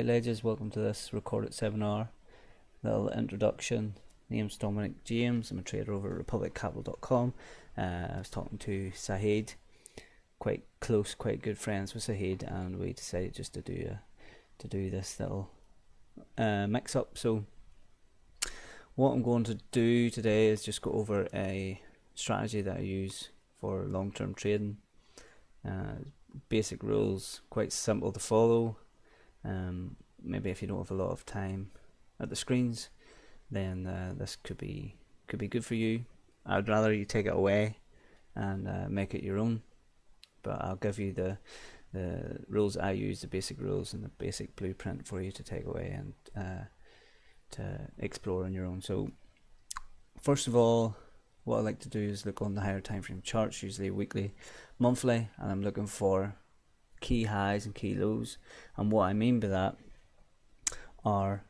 Alright Ledges, welcome to this recorded seminar. Little introduction. Name's Dominic James, I'm a trader over at republiccapital.com. I was talking to Sahid, quite close, quite good friends with Sahid, and we decided just to do this little mix up. So what I'm going to do today is just go over a strategy that I use for long-term trading. Basic rules, quite simple to follow. Maybe if you don't have a lot of time at the screens, then this could be good for you. I'd rather you take it away and make it your own, but I'll give you the rules I use, the basic rules and the basic blueprint for you to take away and to explore on your own. So first of all, what I like to do is look on the higher time frame charts, usually weekly, monthly, and I'm looking for key highs and key lows. And what I mean by that are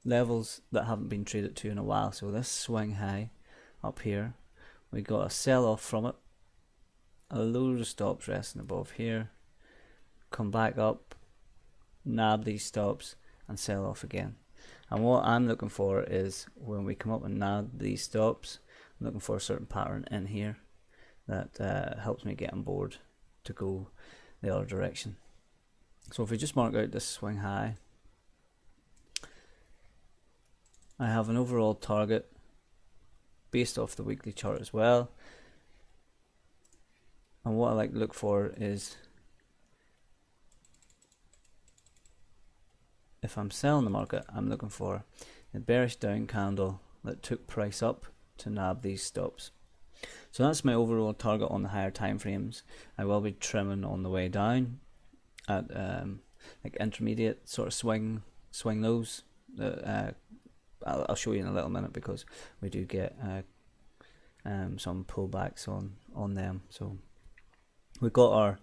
levels that haven't been traded to in a while. So this swing high up here, we got a sell off from it, a load of stops resting above here, come back up, nab these stops and sell off again. And what I'm looking for is when we come up and nab these stops, I'm looking for a certain pattern in here that helps me get on board to go the other direction. So if we just mark out this swing high, I have an overall target based off the weekly chart as well. And what I like to look for is, if I'm selling the market, I'm looking for a bearish down candle that took price up to nab these stops. So that's my overall target on the higher time frames. I will be trimming on the way down at like intermediate sort of swing lows. I'll show you in a little minute, because we do get some pullbacks on them. So we've got our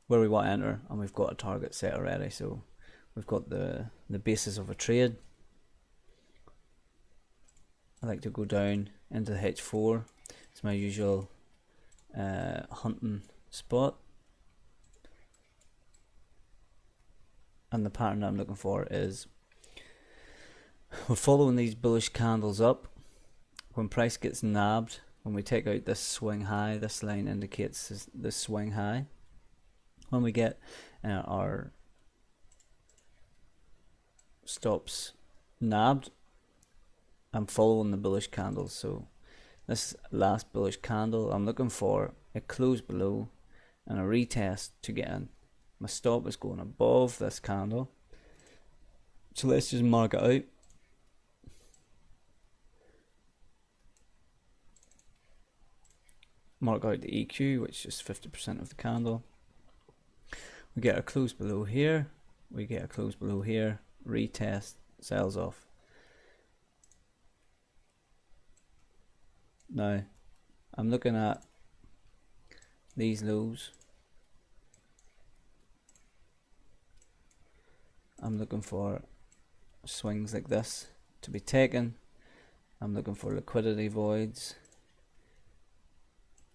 where we want to enter, and we've got a target set already. So we've got the basis of a trade. I like to go down into the H4. It's my usual hunting spot, and the pattern that I'm looking for is we're following these bullish candles up. When price gets nabbed, when we take out this swing high, this line indicates this swing high. When we get our stops nabbed, I'm following the bullish candles. So this last bullish candle, I'm looking for a close below and a retest to get in. My stop is going above this candle, so let's just mark it out. Mark out the EQ, which is 50% of the candle. We get a close below here, we get a close below here, retest, sells off. Now I'm looking at these lows. I'm looking for swings like this to be taken. I'm looking for liquidity voids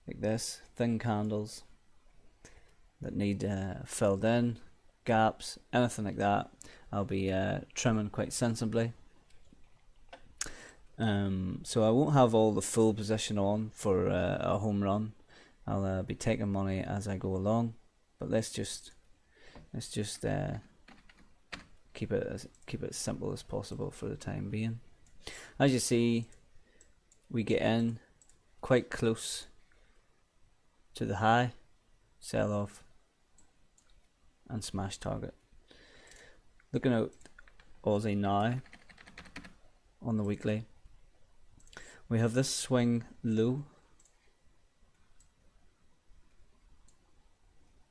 like this, thin candles that need filled in, gaps, anything like that. I'll be trimming quite sensibly. So I won't have all the full position on for a home run. I'll be taking money as I go along, but let's just keep it as simple as possible for the time being. As you see, we get in quite close to the high, sell off and smash target. Looking at Aussie now on the weekly, we have this swing low.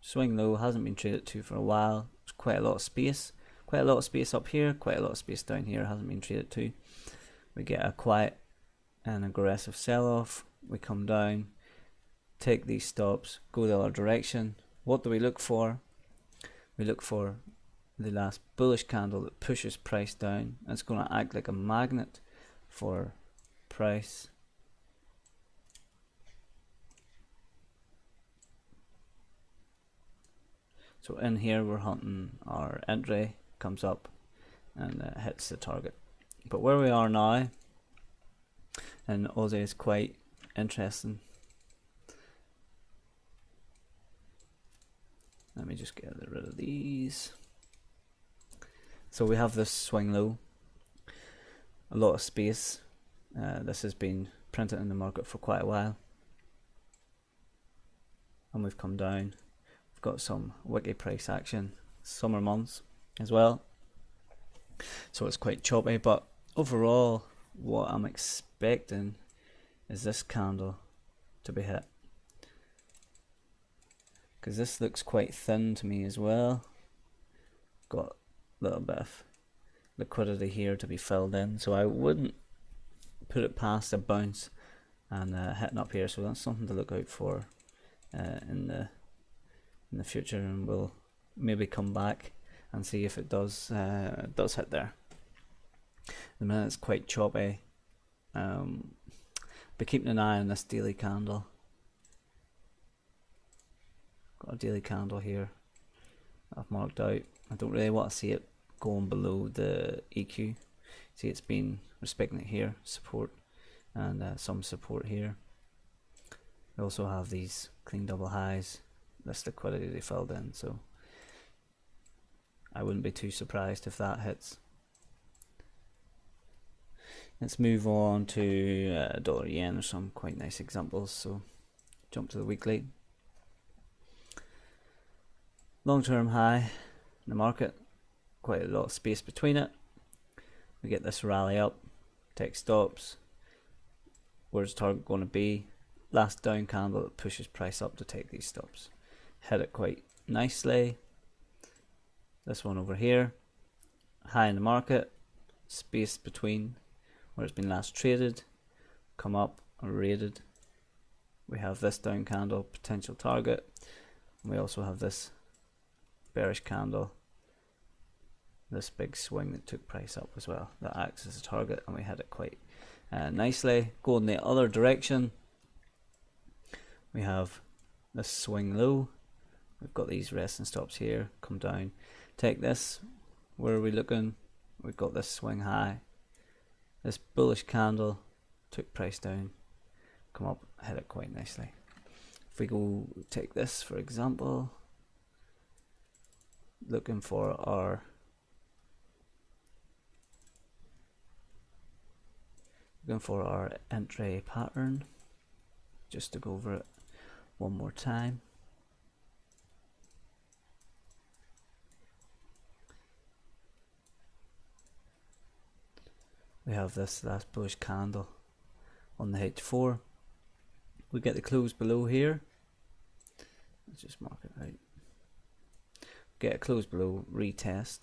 Swing low hasn't been traded to for a while. There's quite a lot of space. Quite a lot of space up here, quite a lot of space down here hasn't been traded to. We get a quiet and aggressive sell off. We come down, take these stops, go the other direction. What do we look for? We look for the last bullish candle that pushes price down. It's going to act like a magnet for price. So in here we're hunting our entry comes up and hits the target. But where we are now, and Aussie, is quite interesting. Let me just get rid of these. So we have this swing low, a lot of space. This has been printed in the market for quite a while, and we've come down. We've got some wiki price action, summer months as well, so it's quite choppy. But overall, what I'm expecting is this candle to be hit, because this looks quite thin to me as well. Got a little bit of liquidity here to be filled in, so I wouldn't put it past a bounce and hitting up here. So that's something to look out for in the future, and we'll maybe come back and see if it does hit there. The minute it's quite choppy. Be keeping an eye on this daily candle. Got a daily candle here I've marked out. I don't really want to see it going below the EQ. See, it's been respecting it here, support, and some support here. We also have these clean double highs, this liquidity they filled in, so I wouldn't be too surprised if that hits. Let's move on to dollar yen. There's some quite nice examples, so jump to the weekly. Long-term high in the market, quite a lot of space between it. We get this rally up, take stops. Where's the target going to be? Last down candle that pushes price up to take these stops. Hit it quite nicely. This one over here, high in the market, space between where it's been last traded, come up and rated. We have this down candle, potential target. And we also have this bearish candle, this big swing that took price up as well, that acts as a target, and we had it quite nicely. Going the other direction, we have this swing low. We've got these resting stops here, come down, take this. Where are we looking? We've got this swing high, this bullish candle took price down, come up, hit it quite nicely. If we go take this for example, looking for our entry pattern, just to go over it one more time. We have this last bullish candle on the H4. We get the close below here. Let's just mark it out. Get a close below, retest,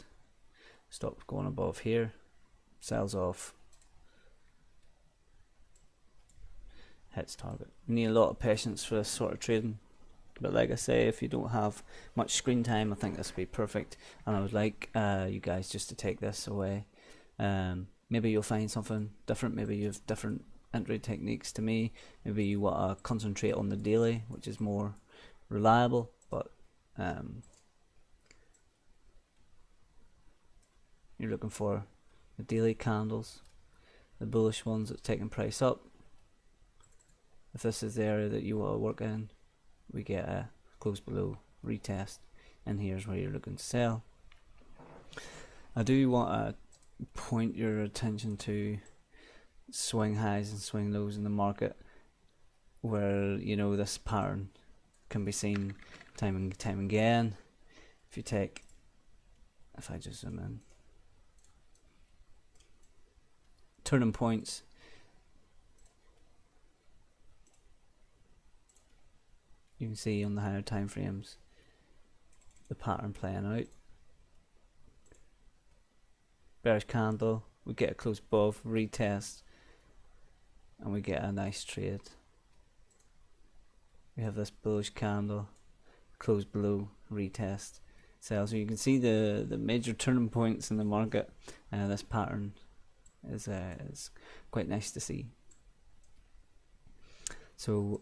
stop going above here, sells off, hits target. You need a lot of patience for this sort of trading, but like I say, if you don't have much screen time, I think this would be perfect, and I would like you guys just to take this away. Maybe you'll find something different, maybe you have different entry techniques to me, maybe you want to concentrate on the daily, which is more reliable, but you're looking for the daily candles, the bullish ones that's taking price up. If this is the area that you want to work in, we get a close below, retest, and here's where you're looking to sell. I do want to point your attention to swing highs and swing lows in the market, where you know this pattern can be seen time and time again. If you take, if I just zoom in, turning points, you can see on the higher time frames the pattern playing out. Bearish candle, we get a close above, retest, and we get a nice trade. We have this bullish candle, close below, retest, sell. So you can see the major turning points in the market. This pattern is quite nice to see. So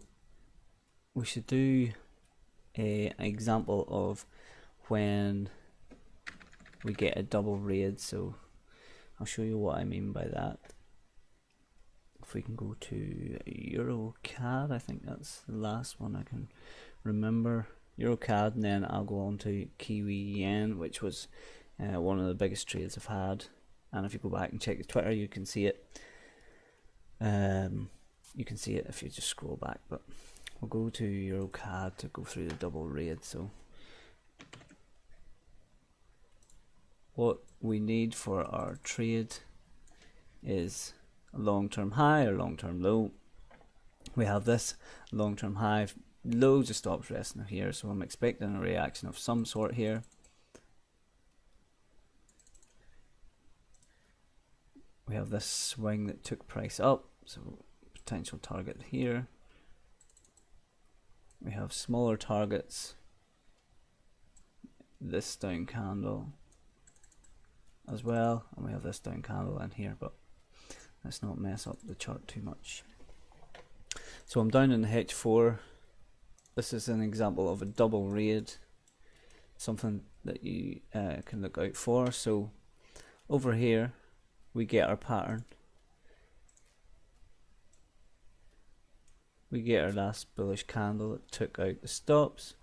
we should do an example of when we get a double raid. So I'll show you what I mean by that. If we can go to EuroCAD, I think that's the last one I can remember. EuroCAD, and then I'll go on to Kiwi Yen, which was one of the biggest trades I've had. And if you go back and check the Twitter, you can see it. You can see it if you just scroll back, but we'll go to EuroCAD to go through the double raid. So what we need for our trade is a long-term high or long-term low. We have this long-term high, loads of stops resting here, so I'm expecting a reaction of some sort here. We have this swing that took price up, so potential target here. We have smaller targets, this down candle as well, and we have this down candle in here, but let's not mess up the chart too much. So I'm down in the H4. This is an example of a double raid, something that you can look out for. So over here we get our pattern. We get our last bullish candle that took out the stops.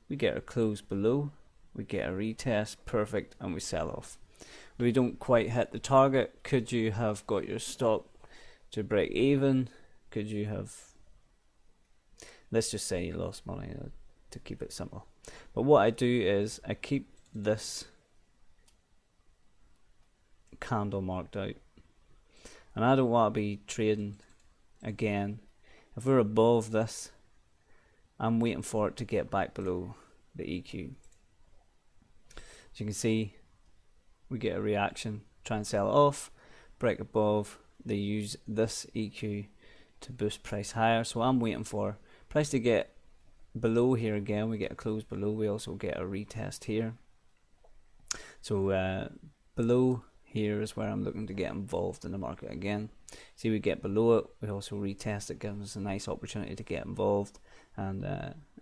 We get our close below. We get a retest, perfect, and we sell off. We don't quite hit the target. Could you have got your stop to break even? Could you have, let's just say you lost money to keep it simple. But what I do is I keep this candle marked out, and I don't want to be trading again. If we're above this, I'm waiting for it to get back below the EQ. As you can see, we get a reaction, try and sell it off, break above. They use this EQ to boost price higher, so I'm waiting for price to get below here again. We get a close below, we also get a retest here. So below here is where I'm looking to get involved in the market again. See, we get below it, we also retest it, gives us a nice opportunity to get involved, and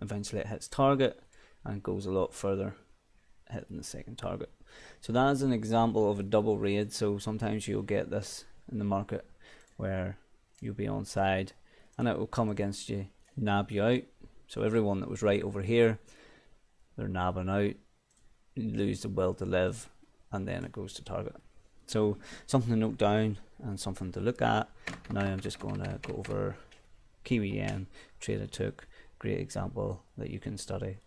eventually it hits target and goes a lot further, hitting the second target. So that is an example of a double raid. So sometimes you'll get this in the market where you'll be on side and it will come against you, nab you out. So everyone that was right over here, they're nabbing out, you lose the will to live, and then it goes to target. So something to note down and something to look at. Now I'm just going to go over Kiwi Yen trade I took. Great example that you can study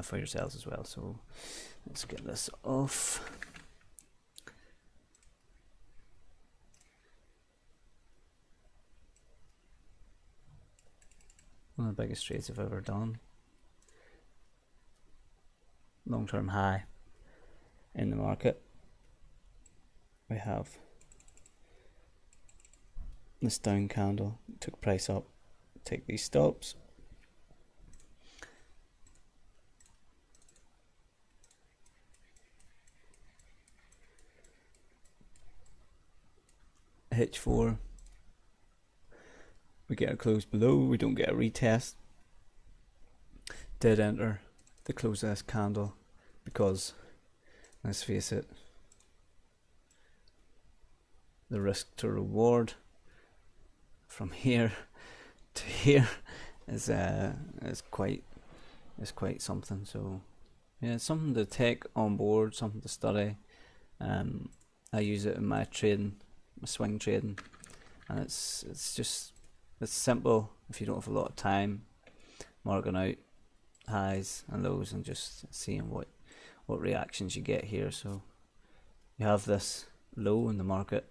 for yourselves as well. So let's get this off. One of the biggest trades I've ever done. Long-term high in the market. We have this down candle, took price up, take these stops. H4, we get a close below, we don't get a retest. Dead enter the close of this candle because, let's face it, the risk to reward from here to here is quite something. So yeah, it's something to take on board, something to study. I use it in my trading, my swing trading, and it's simple. If you don't have a lot of time, marking out highs and lows and just seeing what reactions you get here. So you have this low in the market,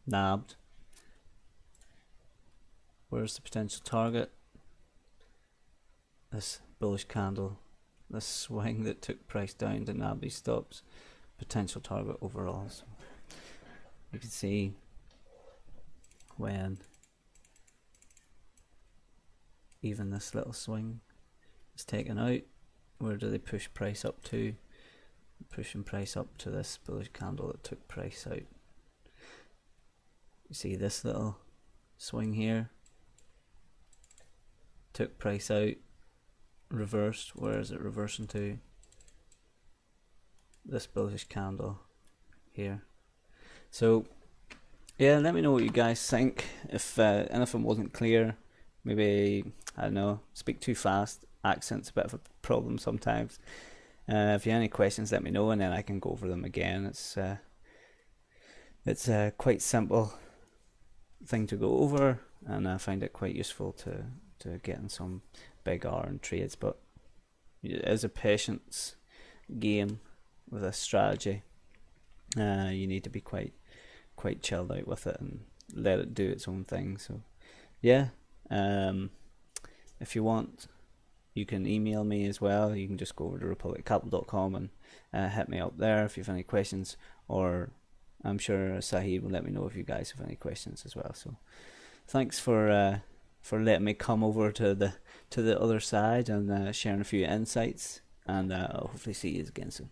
nabbed. Where's the potential target? This bullish candle, this swing that took price down to nab these stops, potential target overall. So you can see when even this little swing is taken out, where do they push price up to? Pushing price up to this bullish candle that took price out. You see this little swing here, took price out, reversed. Where is it reversing to? this bullish candle here. So yeah, let me know what you guys think. If anything wasn't clear, maybe, I don't know, speak too fast. Accent's a bit of a problem sometimes. If you have any questions, let me know, and then I can go over them again. It's a quite simple thing to go over, and I find it quite useful to get in some big iron trades. But it is a patience game with a strategy. You need to be quite chilled out with it and let it do its own thing. So yeah, if you want, you can email me as well. You can just go over to republiccapital.com and hit me up there if you have any questions, or I'm sure Sahid will let me know if you guys have any questions as well. So thanks for letting me come over to the other side and sharing a few insights, and I'll hopefully see you again soon.